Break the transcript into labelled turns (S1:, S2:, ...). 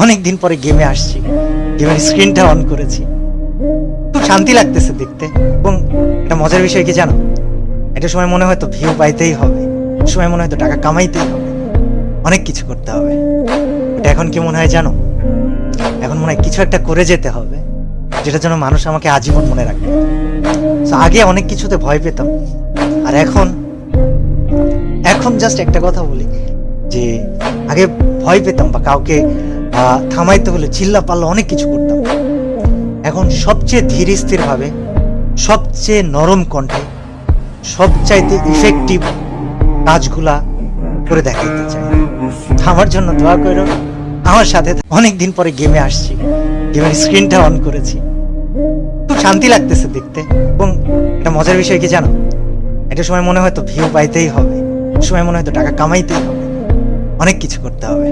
S1: অনেকদিন পরে গেমে আসছি, গেমের স্ক্রিনটা অন করেছি। খুব শান্তি লাগতেছে দেখতে। এবং একটা মজার বিষয় কি জানো, একটা সময় মনে হয় তো ভিউ পাইতেই হবে, একটা সময় মনে হয় তো টাকা কামাইতেই হবে, অনেক কিছু করতে হবে। এটা এখন কি মনে হয় জানো, এখন মনে হয় কিছু একটা করে যেতে হবে যেটার জন্য মানুষ আমাকে আজীবন মনে রাখবে। তো আগে অনেক কিছুতে ভয় পেতাম, আর এখন এখন জাস্ট একটা কথা বলি যে আগে ভয় পেতাম বা কাউকে থামাইতে হলে চিল্লা পাল্লা অনেক কিছু করতাম। এখন সবচেয়ে ধীর স্থির ভাবে, সবচেয়ে নরম কণ্ঠে, সবচাইতে ইফেক্টিভ কাজগুলা করে দেখাইতে চাই। আমার জন্য দোয়া করো, আমার সাথে অনেকদিন পরে গেমে আসছি, গেমের স্ক্রিনটা অন করেছি। খুব শান্তি লাগতেছে দেখতে। এবং একটা মজার বিষয় কি জানো, একটা সময় মনে হয় তো ভিউ পাইতেই হবে, একটা সময় মনে হয় তো টাকা কামাইতেই হবে, অনেক কিছু করতে হবে।